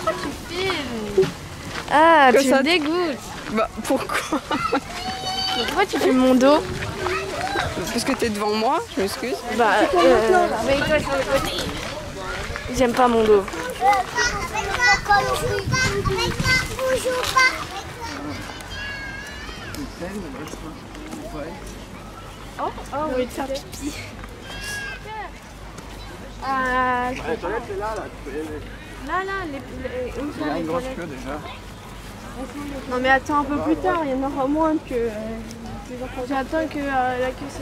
Pourquoi tu filmes? Ah, tu me dégoûtes. Bah, pourquoi? Pourquoi tu filmes mon dos? Parce que t'es devant moi, je m'excuse. Bah, mets-toi sur le côté. J'aime pas mon dos. Oh, on va te faire pipi. Ah, La toilette est là, tu peux y aller. Là, Il y a une grosse queue déjà. Non mais attends un peu plus tard, il y en aura moins que... J'attends que la queue se...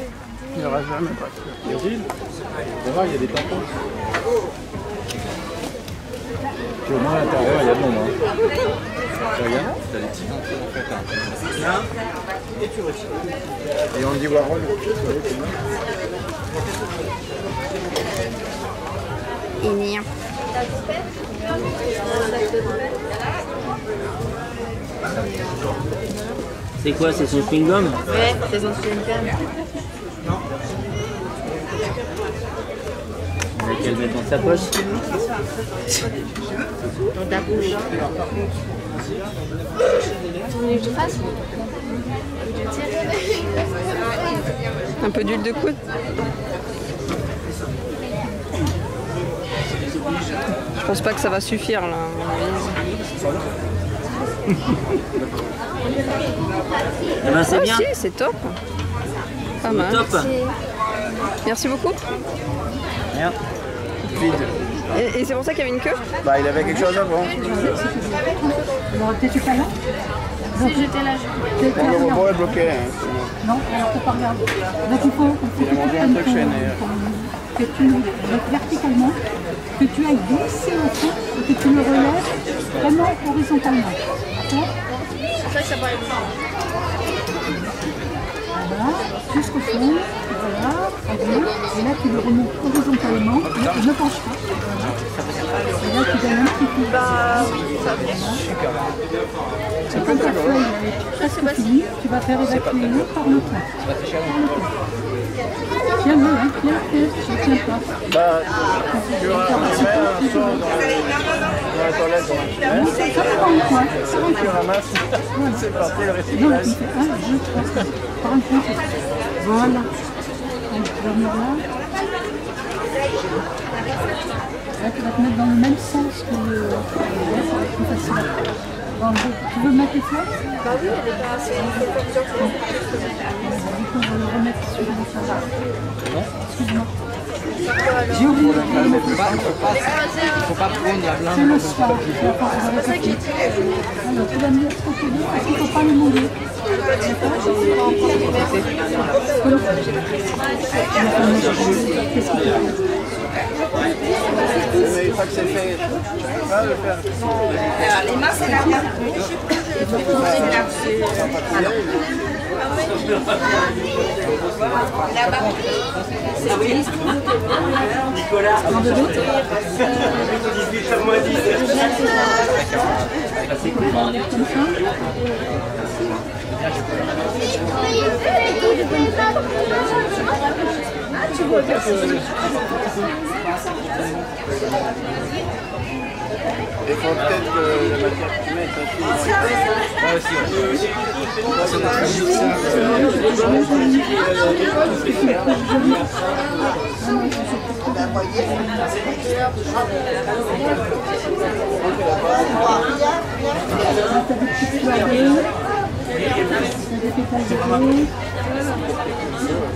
Il n'y aura jamais pas de queue. Virgile, tu vas voir, il y a des tampons. Puis au moins à l'intérieur, il y a de l'ombre. Tu regardes, t'as des petits tampons en fait. Hein. Et tu retires. Et Andy Warhol, C'est quoi, c'est son chewing-gum? Ouais, c'est son chewing-gum. On va qu'elle mette dans sa poche. Dans ta bouche. Tu voulais que je fasse? Un peu d'huile de coude. Je pense pas que ça va suffire là. Eh ben c'est bien. Si, c'est top. Pas mal. Top. Merci beaucoup. Merde. Et c'est pour ça qu'il y avait une queue? Bah, il avait quelque chose avant. T'es-tu pas là? Si j'étais là, Le robot est bloqué. Hein, non, alors faut pas regarder. Donc il faut il a mangé un truc chez que tu donc verticalement, que tu ailles glisser au fond et que tu le relèves vraiment horizontalement. D'accord? c'est vrai que ça paraît bien. Voilà, jusqu'au fond, voilà, très bien. Et là tu le remontes horizontalement, ne penche pas. Et là tu donnes un petit coup. Bah oui, ça va. Et quand ta feuille est presque finie, tu vas faire évacuer l'eau par le coin. Tiens-le, hein, tiens-le, je ne tiens pas. Bah, tu mets un son dans la toilette, dans Ça va dans le coin, ça va. tu ramasses, c'est parti le Non, recyclage. tu fais 1, 2, 3, 4. Par un coin, c'est ça. Voilà. Donc, tu vas venir là. Là, tu vas te mettre dans le même sens que le... Ouais, ça va être plus facile. Bon, tu veux mettre les fleurs? Bah oui, elle est pas assez... Du coup, on va le remettre sur les fleurs. Excuse-moi. J'ai oublié de Il faut pas prendre la blinde. c'est le soir. Alors, tu vas me dire ce que tu veux parce qu'il ne faut pas le mouiller. Qu'est-ce que tu veux? Mais une fois que c'est fait, tu vas le faire. Les mains, c'est la carte. Nicolas. Il faut peut-être que la matière que tu mets,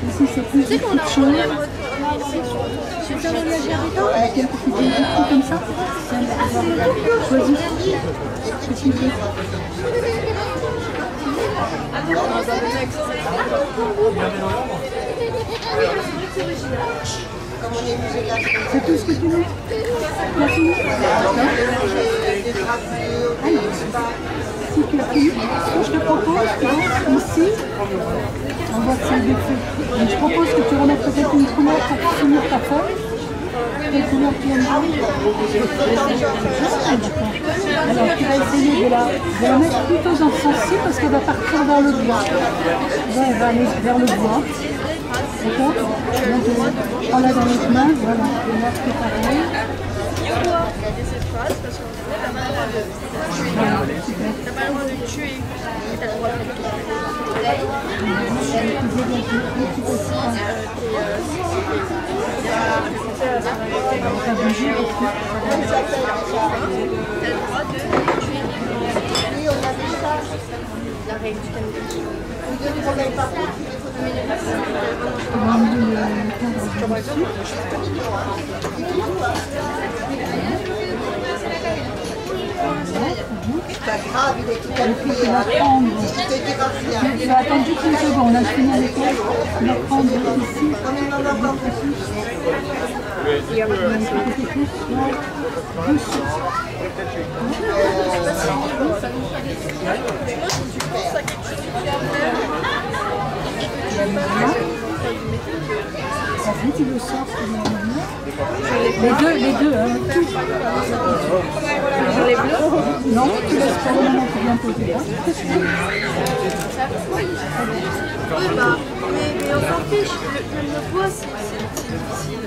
Ici, c'est plus de petites choses. C'est un voyage habitant avec quelques petites trucs comme ça. Choisis ce que tu veux. C'est tout ce que tu veux. La fille. Alors, si tu as fini, ce que je te propose, ici, on voit que c'est le défaut. Donc je propose que tu remettes peut-être une couleur pour finir ta feuille. Quelle couleur tu aimes bien? Alors tu vas essayer de la mettre plutôt dans ce sens-ci parce qu'elle va partir vers le bois. Là, elle va aller vers le bois. D'accord. Prends-la dans l'autre main, voilà. Et là, c'est pareil. Il y a des espaces parce qu'on a pas le droit de tuer. T'as pas le droit de tuer. Et t'as le droit de tuer. La règle du Canada. Et puis tu vas prendre, tu vas attendre juste une seconde, on a fini avec elle, tu vas prendre ici, et après un petit peu plus, dessous. Après tu le sors, les deux, hein. Les bleus. Non, tu laisses pas le moment qui vient poser là. Oui, bah, mais on s'en fiche. Le poids, c'est difficile.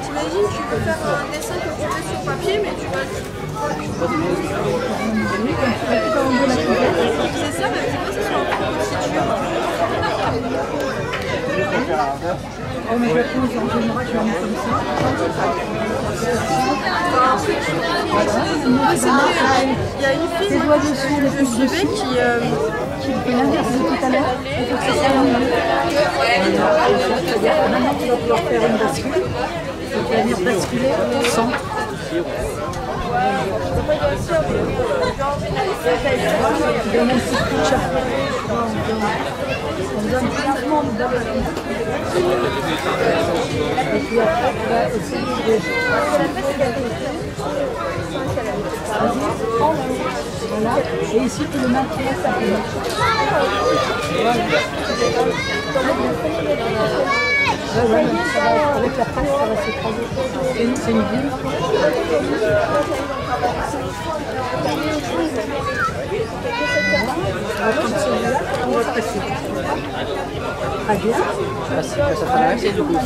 T'imagines, tu peux faire un dessin comme tu veux sur papier, mais tu vas... C'est ça, mais c'est pas ça sur un constituant. Oh, mais je pose en général, tu vas mettre comme ça. Il y a une fille Tes doigts dessous, les pouces dessus. qui Tu peux l'inverser tout à l'heure. Maintenant, tu vas pouvoir faire une bascule. Tu vas venir basculer au centre. Donne un petit coup de chapeau. On donne clairement le double. Et puis après, tu vas essayer de... Voilà. Et ici, tu le maintiens, ça fait. Ouais, ça va, avec la presse, ça va s'écraser. C'est une bulle. Comme celui-là, on va presser. Très bien. Ça fait la du coup, ça.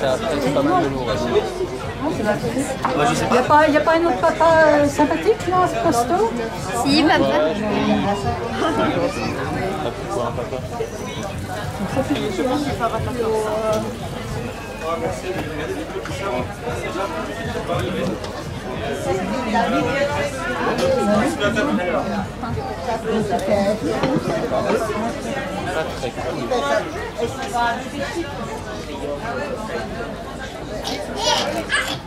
Ça a peut-être pas mal de lourd aussi. Il n'y a pas un autre papa sympathique là, à ce posto? Si, papa. Pourquoi un papa?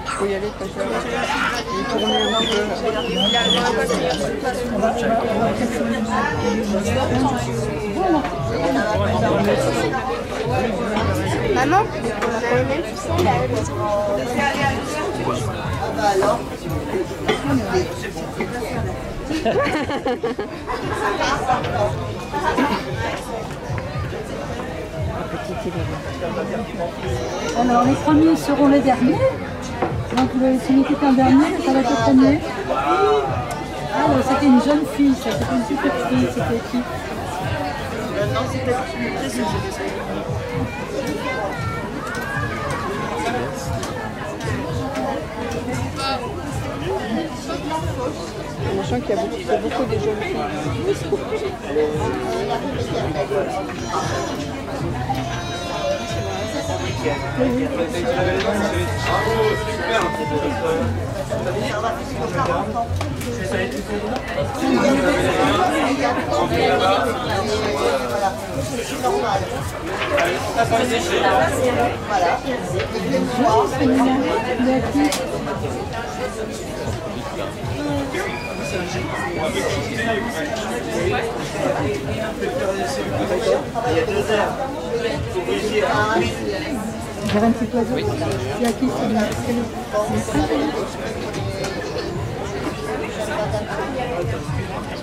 Faut y aller, parce que je vais tourner un petit peu. Maman, on a le même fusil à la maison. Alors Alors, les premiers seront les derniers. Donc, ce n'était qu'un dernier, mais ça va être le premier. Alors, c'était une jeune fille, ça, c'était une super fille, c'était qui? Non, c'était très simple. Sachant qu'il y a beaucoup de jeunes filles. J'ai un petit oiseau. Il y a qui celui-là?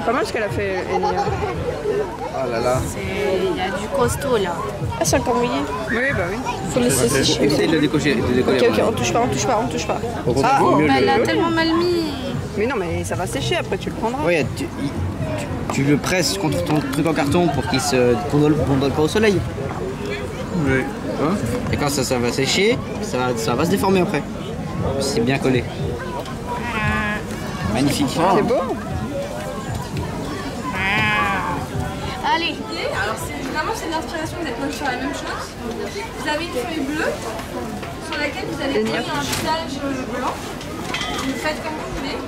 Pas mal ce qu'elle a fait, Ellie. Oh là là. Il y a du costaud là. Ah, c'est encore mouillé. Oui, bah oui. Faut laisser sécher. Essaye de le décocher. Ok, on touche pas, on touche pas, on touche pas. Ah, Vaut mieux Elle a le... tellement mal mis. mais non, mais ça va sécher après, tu le prendras. Ouais, tu le presses contre ton truc en carton pour qu'il se gondole pas au soleil. Oui. Hein? Et quand ça va sécher, ça va se déformer après. C'est bien collé. Magnifique. C'est beau. Allez. Alors c'est une inspiration, vous êtes même sur la même chose. Vous avez une feuille bleue sur laquelle vous allez créer un visage blanc. Vous faites comme vous voulez.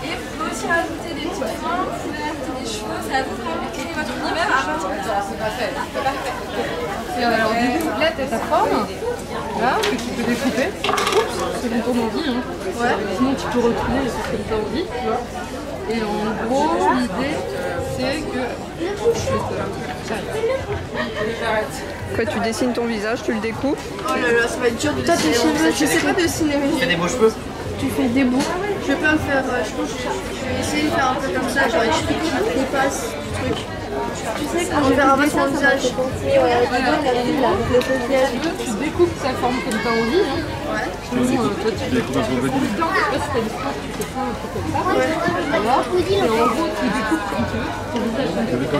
Et vous pouvez aussi rajouter des petites formes, vous pouvez rajouter des cheveux, ça va vous vraiment créer votre univers à partir de ça. C'est parfait. Alors du coup, là tu as ta forme, là, que tu peux découper, selon ton envie. Hein. Ouais. Sinon tu peux retourner comme tu as envie, tu vois. Et en gros, l'idée, c'est que... Après, tu dessines ton visage, tu le découpes. Oh là là, ça va être dur de dessiner. Je sais pas dessiner, mais Tu fais des beaux cheveux. tu fais des bouts. Je vais pas le faire, je pense que je vais essayer de faire un peu comme ça, genre expliquer les passes du truc. Tu sais quand je vais faire un peu ton visage. Tu découpes sa forme comme tu as envie. Hein. Ouais. Sinon, toi tu découpes dedans, je sais pas si t'as des fois tu fais ça, un truc comme ça. Voilà. Et en gros, tu découpes comme tu veux, ton visage comme tu veux.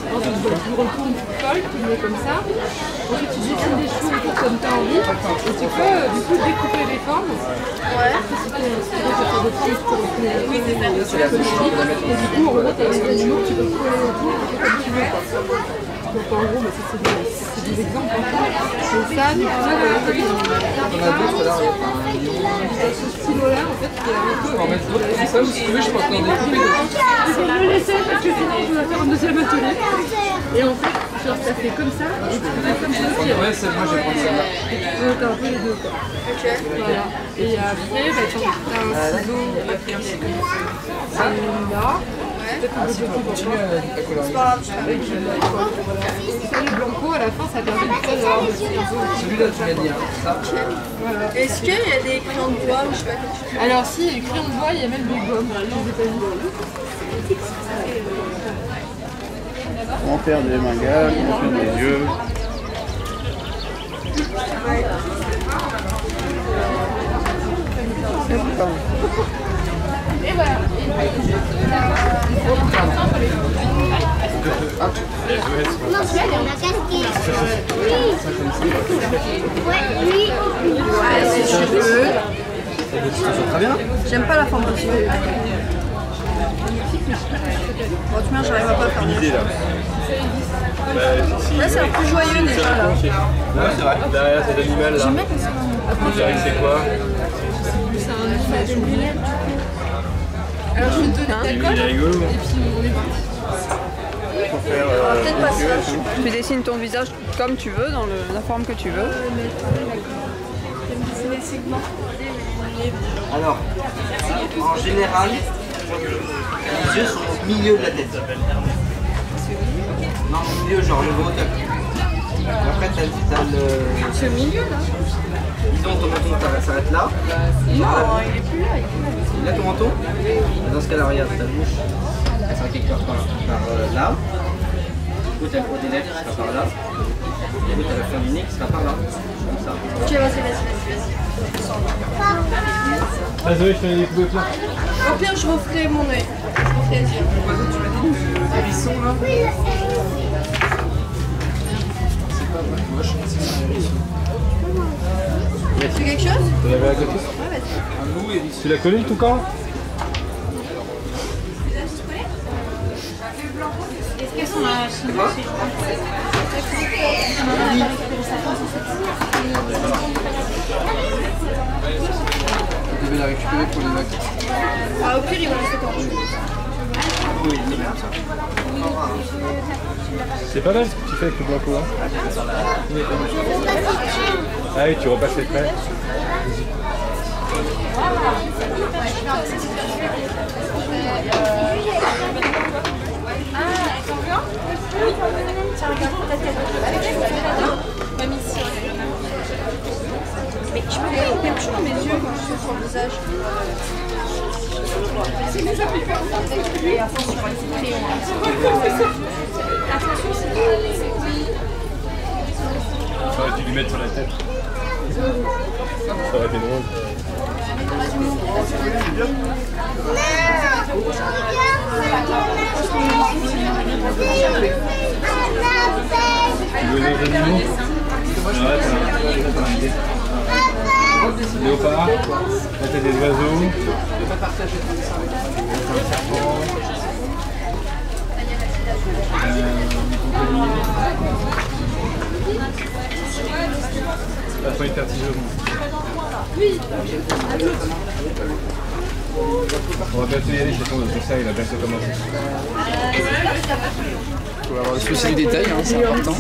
Ensuite, tu retournes, tu colles, tu le mets comme ça. Ensuite, tu dessines des cheveux autour comme tu as envie. Et tu peux du coup découper les formes. Ouais. Si tu veux faire des trucs pour retourner les formes, et du coup, en gros, tu as des animaux, tu peux coller autour comme tu veux. Donc en gros, bah, c'est des exemples. Et ça, du coup, ce stylo-là, en fait, qui est un peu... Ça, si tu veux, je peux encore découper. Je vais le laisser parce que sinon, on va faire un deuxième atelier. Et en fait, genre, ça fait comme ça, et tu peux faire comme ça aussi. Ouais, c'est moi, je vais prendre celle-là. Donc, t'as un peu les deux, quoi. Voilà. Et après, bah, t'as un ciseau, là. Peut-être qu'on peut continuer à colorer. sur les blancos, à la fin, ça permet de faire d'avoir des ciseaux. Celui-là, tu l'as dit, hein. Ça. Voilà. Est-ce qu'il y a des crayons de bois ou je sais pas quelque chose? Alors si, les crayons de bois, il y a même des gommes, je les ai pas vus. On va faire des mangas, on va faire des yeux. Et voilà. Non, celui-là, on a casqué. Oui. Ouais, c'est cheveux. Très bien. J'aime pas la forme de cheveux. Bon, tu vois, j'arrive pas à faire Une idée là. Là, c'est un peu joyeux déjà là. Ouais, c'est vrai. Derrière cet animal là. Vous direz que c'est quoi? Alors je vais te donner ta Il est rigolo. et puis on est parti. Faut faire Peut-être pas ça. Tu dessines ton visage comme tu veux, dans la forme que tu veux. C'est les segments. Alors, en général, les yeux sont au milieu de la tête. Non, au milieu, genre le gros top. Après, t'as le... Ce milieu là. Disons, ton menton s'arrête là. Non, il est plus là. Là, ton menton. Et dans ce cas-là, regarde, ta bouche, elle sera quelque part par là. Du coup, t'as le haut des lèvres qui sera par là. Du coup, t'as la fin du nez qui sera par là. Comme ça. Ok, vas-y. Vas-y, je fais des coupes là. Au pire, je referai mon œil. Je referai les yeux. Hérisson là. Tu fais quelque chose? Vous l'avez à côté? Ouais, vas-y. Tu l'as connu tout quand? Est-ce qu'elles sont à Chine? Vous devez la récupérer pour les vacances. Ah, au pire, ils vont rester comme C'est pas mal ce que tu fais avec le blanco, hein? Ah oui, tu repasses les traits. Mais je me vois quelque chose dans mes yeux quand je suis sur le visage. Et attention, sur les crayons. Attention, c'est pas les aiguilles. Ça aurait dû lui mettre sur la tête. Ça aurait été drôle. Tu veux les animaux? Ouais, t'as une idée. Léopard, là t'as des oiseaux. La feuille vertigeuse. On va bientôt y aller, c'est ton concert, il va bientôt commencer. Faut avoir le souci du détail, hein, c'est important.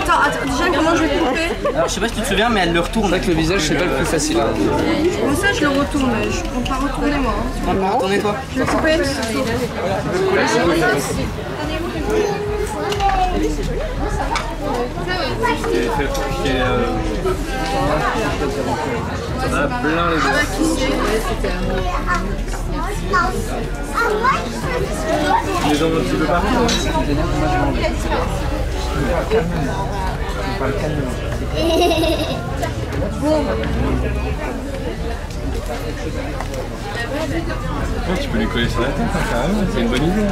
Attends, déjà comment je vais couper? Alors je sais pas si tu te souviens, mais elle le retourne. C'est vrai que le visage c'est pas le plus facile. Bon, ça je le retourne, je ne compte pas retourner moi. Tu vas pas retourner toi? Je vais couper. On a plein les gens un petit peu partout. Tu peux lui coller sur la tête, hein, carrément, c'est une bonne idée.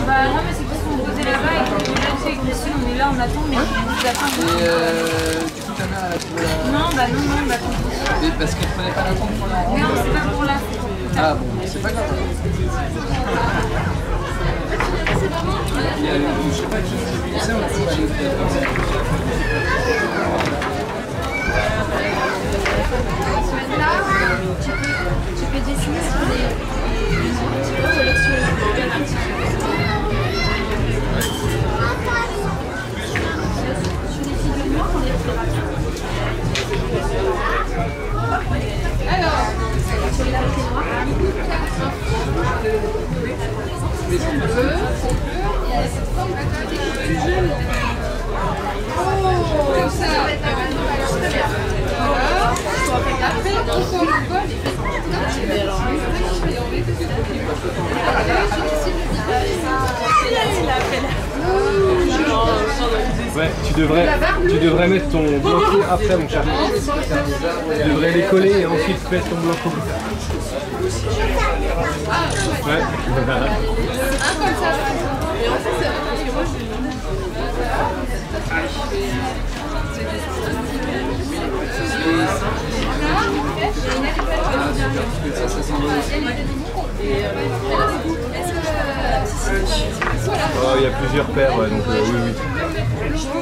Bah non mais c'est parce qu'on posait là-bas et qu'on est là, tu sais, avec Christine, on est là, on attend, mais on nous attend. Du coup ta mère elle a trouvé la... Non, bah non, bah Mais parce qu'elle prenait pas l'attente pour la rendre. non, c'est pas pour là. Ah bon, c'est pas grave. Il y a, je sais pas qui c'est, on va aller Tu peux dessiner sur les collections. Ouais, tu devrais mettre ton blanco après mon chat. Tu devrais les coller et ensuite mettre ton blanco. Ouais. Oh, il y a plusieurs paires, ouais, donc oui, oui.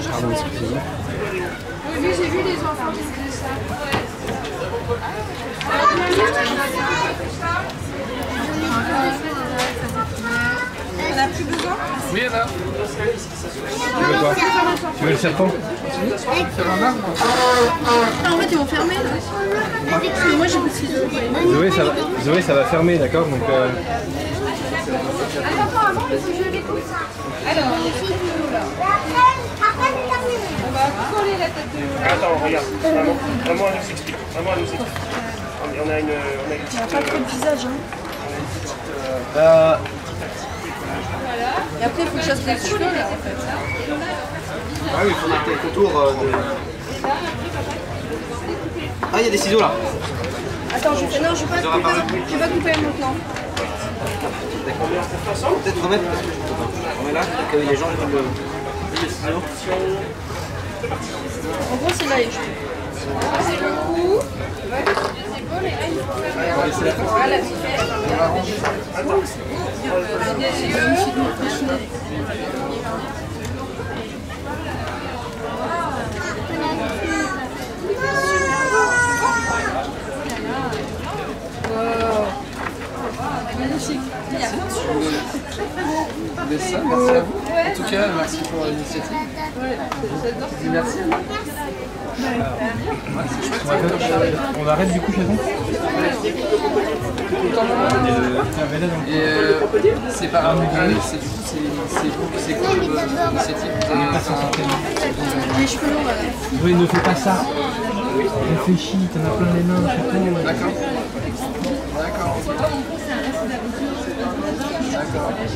Pardon, excusez-moi. Oui, j'ai vu les enfants qui faisaient ça. On n'a plus besoin? Oui, là. Tu veux quoi? Tu veux le serpent? En fait, ils vont fermer là. Moi, j'ai beaucoup de ciseaux. Zoé, ça va fermer, d'accord? Donc, Attends, avant, parce que je vais couper ça. Alors, on va coller la tête de Lola. Attends, regarde, vraiment elle nous explique. Vraiment elle nous explique. On a une petite... Pas trop de visage, hein. voilà. Et après, il faut que je fasse les cheveux là en fait. Ah oui, il faut mettre le contour de... Ah, il y a des ciseaux là. Attends, je fais. Non, je vais pas couper maintenant. Peut-être remettre parce que on met là, que les gens veulent les ciseaux. En gros, c'est là les cheveux. C'est le cou, les épaules et là il faut faire. Voilà, tu fais. magnifique. Merci à vous. En tout cas, merci pour l'initiative. Merci. On arrête du coup chez nous. C'est pas un c'est du coup c'est quoi l'initiative? Les cheveux longs, Oui, ne fais pas ça. Réfléchis, t'en as plein les mains, chapeau. D'accord. D'accord.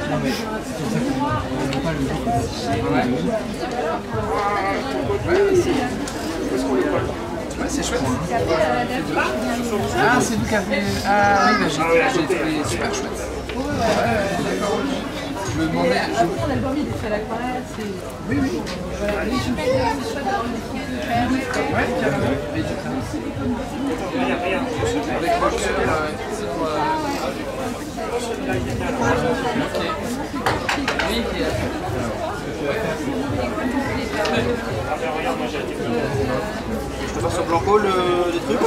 Non mais c'est pour ça qu'on n'a pas le jour. Ouais, c'est chouette. Ah, c'est vous qui avez... Ah oui, bah, j'ai trouvé super chouette. D'accord. Je me demandais... L'album il est fait à l'aquarelle, c'est... Oui, oui. Voilà, les cheveux, c'est chouette d'avoir une équipe de faire. Ouais, carrément. Et du coup, avec le cœur, c'est quoi ok. Oui, Je te passe sur Blanco les trucs.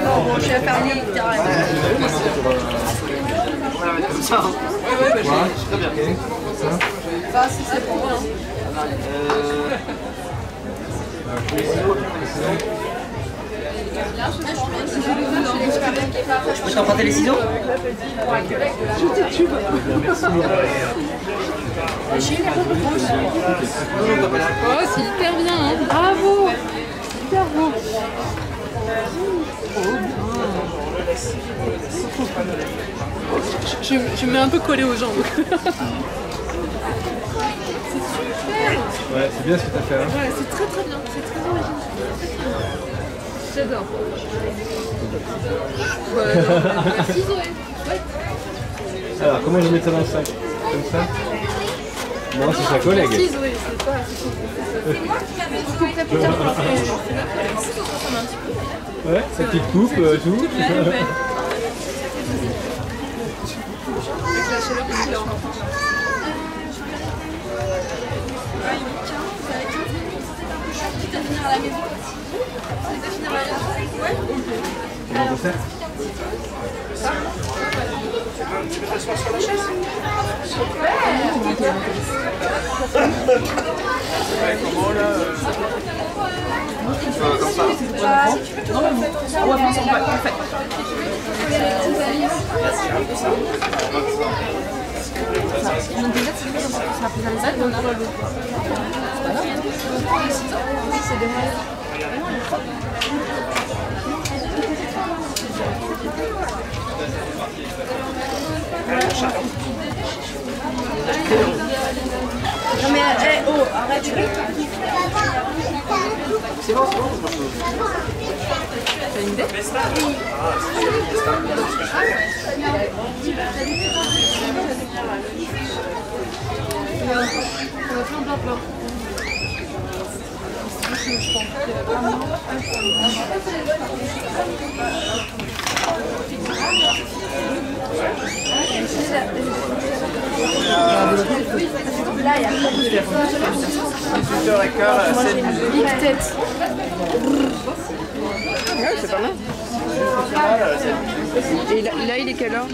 Bon, je vais faire une carrément. Comme ça. Très bien. Bah, si c'est pour moi. Je peux t'emprunter les ciseaux? Oh, c'est hyper bien, hein. Bravo. Hyper beau. Je me mets un peu collé aux jambes. Ouais, c'est bien ce que t'as fait. Hein. Ouais, c'est très très bien, c'est très original. J'adore. Ouais, merci Zoé. Ouais. Alors, comment je mets ça dans le sac? Comme ça? Non, c'est sa collègue. Merci Zoé, c'est pas... C'est moi qui l'avais joué. Ouais, sa petite coupe, tout. Avec la chaleur du client. Quitte à finir à la maison. Quitte à finir à la maison. Ouais. Comment on peut faire? Tu veux t'asseoir sur la chaise? Comment là comme ça. Non, mais on va faire ça. Parfait. Non mais oh, arrête. C'est bon. T'as une idée? Là, il y a 18h15 à 7 minutes. big tête. Ouais, c'est pas mal. Et là, il est quelle heure?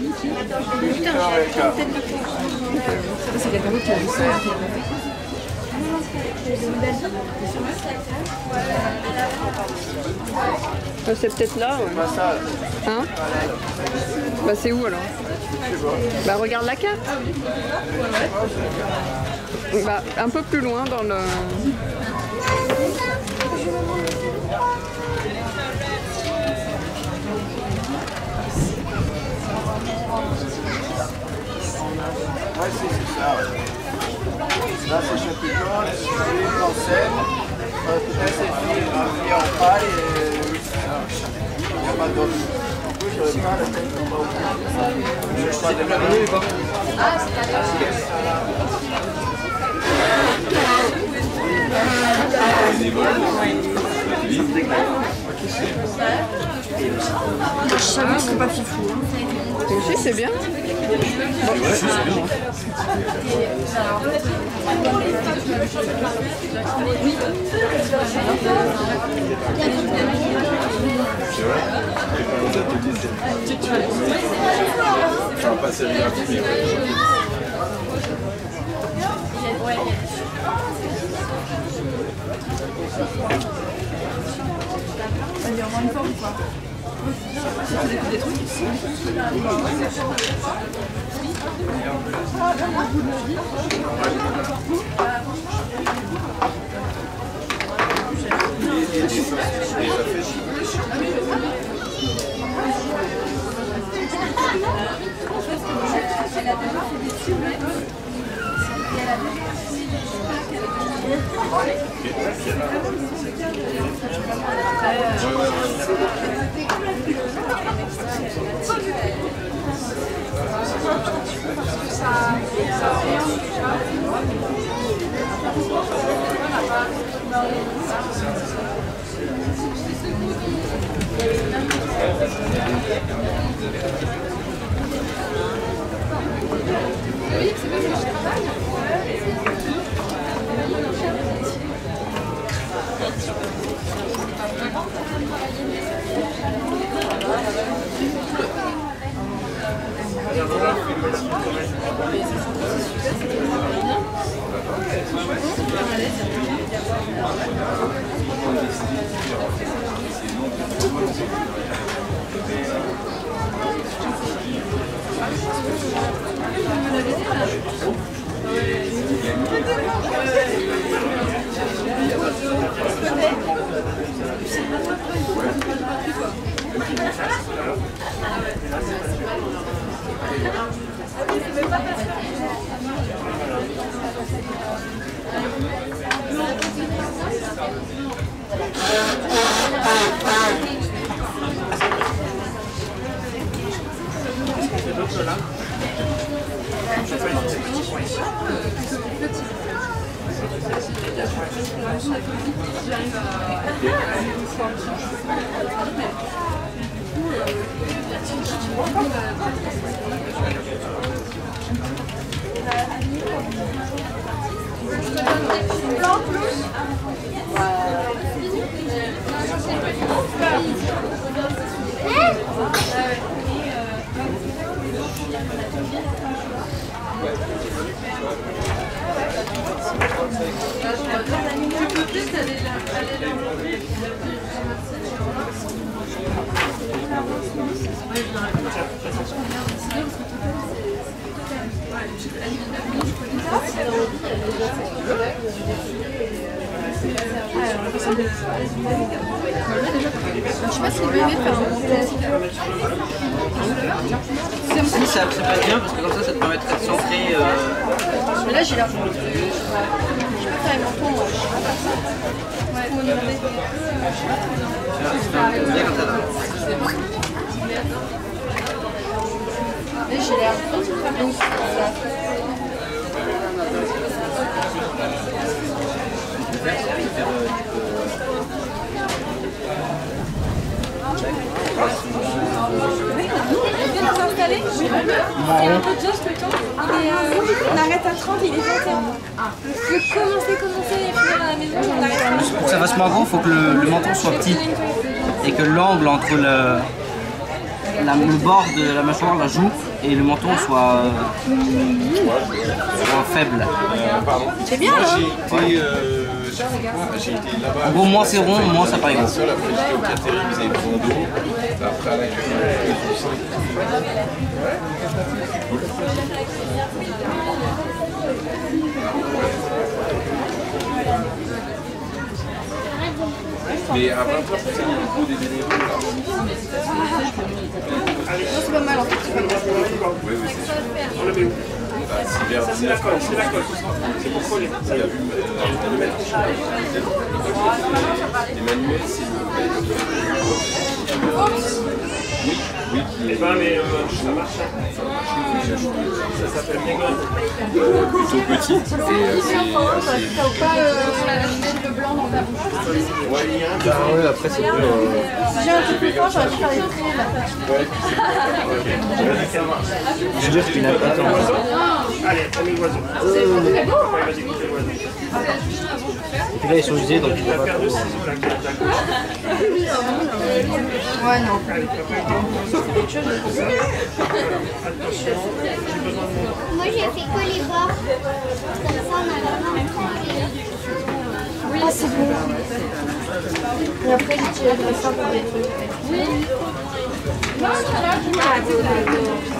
C'est quelqu'un d'autre qui a vu ça. C'est peut-être là, ouais. Hein? Bah c'est où alors? Bah regarde la carte. Bah un peu plus loin dans le... Ouais, c'est ça. Là, c'est Chapéton, c'est en scène. Là, c'est fini en paille et il n'y a pas d'autre. En plus, je n'aurais pas la tête en bas. Je ne sais pas de la vidéo ou pas? Ah, c'est la Je savais que c'est pas fifou. Hein. Si, c'est bien. Enfin, pas sérigraphique, mais Il y a au moins une fois ou pas? Des trucs ici. Si, ça peut être bien parce que comme ça te permettrait de centrer. Mais là j'ai l'air. Je peux faire un menton. Ouais, faut me demander. Bien comme ça là. Et j'ai l'air. C'est un peu de juste le temps. On arrête à 30, il est 21. Faut commencer et finir à la maison, on arrête à 30. Pour que ça fasse moins gros, il faut que le menton soit petit et que l'angle entre le bord de la mâchoire, la joue et le menton soit faible. C'est bien là. j'ai été là-bas. En gros, moins c'est rond, moins ça paraît gros. Après, j'étais au Catering, ils avaient besoin d'eau. Après, à l'accueil, mais à 20h, il y a le coup des bénévoles là. C'est pas mal en fait. Oui, oui, c'est sûr. On le met où? C'est la colle, c'est la colle. C'est pour coller. Ça, il y a vu le maître. Les manuels, c'est le... Oui, oui, Eh ben, mais ça marche. Ça s'appelle Mégon. Plutôt petit. T'as pas le blanc dans ta bouche. Ouais, il y a un peu. Ah ouais, après c'est plus... Si j'ai un petit peu de temps, j'aurais pu faire les traits là. Je veux dire qu'il n'a pas tant. Allez, on met l'oiseau. Vas-y, goûter l'oiseau. Et puis là, ils sont usés, donc tu La vas pas paire de trop. ciseaux là qui est à ta gauche. Ouais, non. Allez, papa, attention, j'ai besoin de mon... Moi, j'ai fait que les bords. Comme ça, on a vraiment tranquille. Oui, c'est bon. Et après, j'utiliserai ça pour des trucs.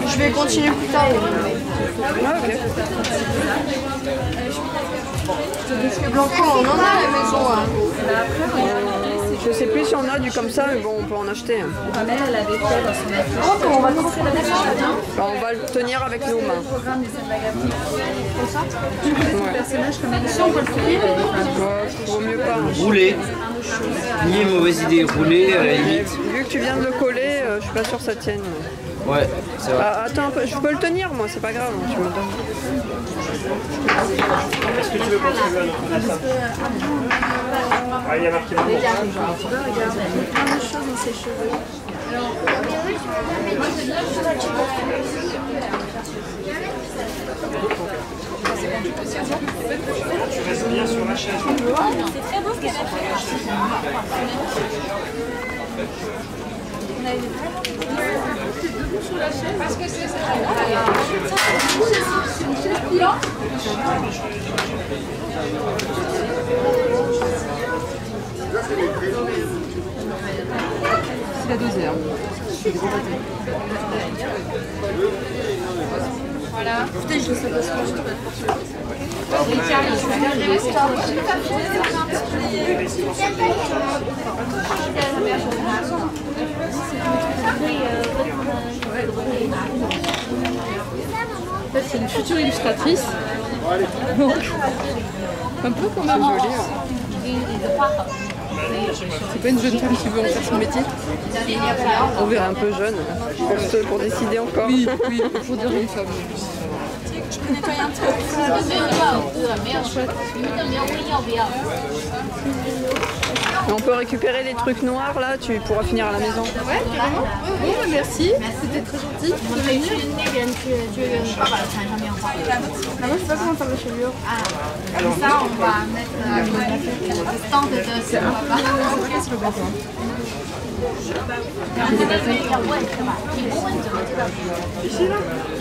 Je vais continuer plus tard. Ah, ok. Parce que Blanco, on en a à la maison. Hein. Je sais plus si on a du comme ça, mais bon, on peut en acheter. Oh, on va commencer la dessin. Bah, on va le tenir avec nos mains. Comme ça. Personnage comme ça, on peut le faire. Vaut mieux pas. Rouler. Ni une mauvaise idée. Rouler à la Mais limite. vu que tu viens de le coller, je suis pas sûr que ça tienne. Ouais, c'est vrai. Ah, attends, je peux le tenir moi, c'est pas grave. Tu me donnes. Est-ce que tu veux contribuer à notre dessin? Ah, il y a marqué le nom. Regarde, plein de choses dans ses cheveux. Tu restes bien sur la chaise. C'est très beau ce qu'elle a fait. Parce que c'est ça. C'est une chaise pliante. C'est la dosée. Voilà. Putain, je sais pas ce que je En fait, c'est une future illustratrice. Donc, un peu comme un joli. C'est pas une jeune femme qui veut en faire son métier. On verra un peu jeune pour décider encore. Oui, oui, il faut dire une femme. peux nettoyer un petit peu. On peut récupérer les trucs noirs là, tu pourras finir à la maison. Ouais, carrément. Bon, bah, merci. C'était très gentil de venir. Ah, moi, je sais pas comment faire la chevelure. Comme ça, on va mettre le stand de ce papa. Qu'est-ce le bâton? Ici, là?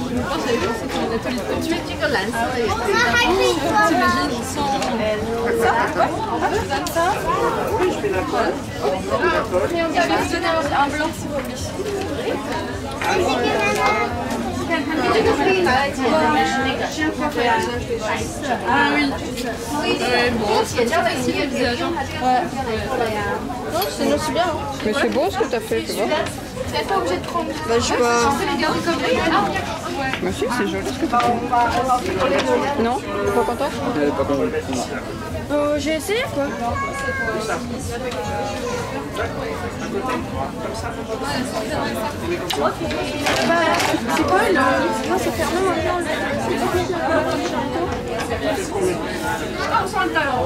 Je pense que j'avais pensé que c'était un atelier de peinture. T'imagines, ils sont... Ça? Comme ça? Oui, je fais la colle. Et on va lui donner un blanc s'il vous plaît. Ah oui. Ouais, bon, c'est bien facile le visage. Ouais. Non, c'est bien. Hein. Mais c'est beau ce que t'as fait, tu vois. Tu n'es pas obligé de prendre. Bah, je sais pas. les garder comme Bah, si, c'est joli ce que t'as fait. Non? T'es pas content? Elle est pas contente. J'ai essayé quoi. C'est quoi le... Non, c'est fermé maintenant. On sent le talent.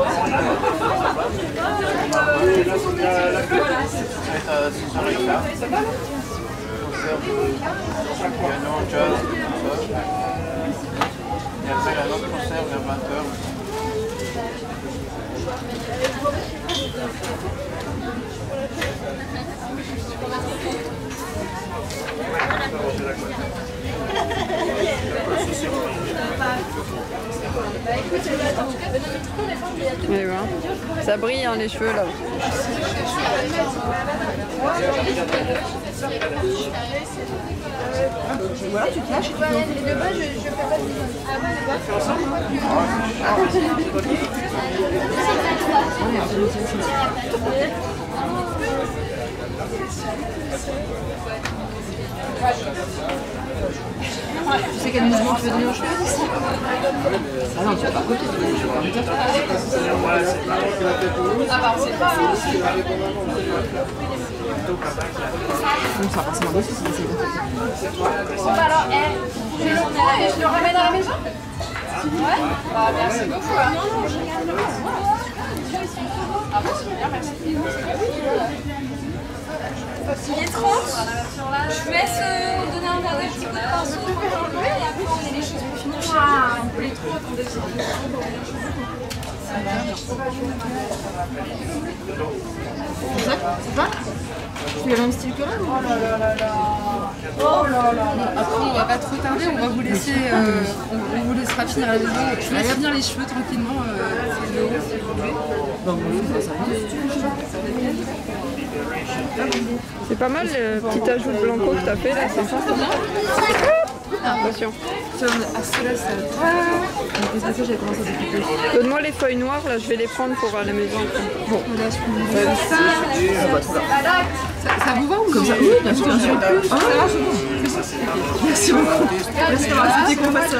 Et après la note concert vers 20h. Et voilà. Ça brille hein, les cheveux là. Voilà, tu te lâches et tu fais de bas, je fais pas de Tu sais quel mouvement tu veux donner aux cheveux aussi? Ah non, tu vas pas copier. Donc ça va forcément dessus, c'est assez bon. Bon bah alors, je le ramène à la maison. Ouais. Bah merci beaucoup. Non, non, je regarde le reste. Ah bah super, merci. Il est 30. Je vous laisse donner un dernier petit coup de pinceau pour l'enlever et après on met les choses pour finir. On peut les trop attendre. C'est ça? C'est le même style que là? Oh là là là là. Oh là là. Après, on va pas trop tarder, on va vous laisser, on vous laissera finir la maison. Je vais aller finir les cheveux tranquillement. C'est pas mal le petit ajout de blanco que t'as fait là, c'est ça? Attention. Donne-moi les feuilles noires, là je vais les prendre pour la maison. Bon, là je peux ça vous va ou comme ça? Oui, bien sûr. Merci beaucoup. Merci d'avoir accepté qu'on fasse.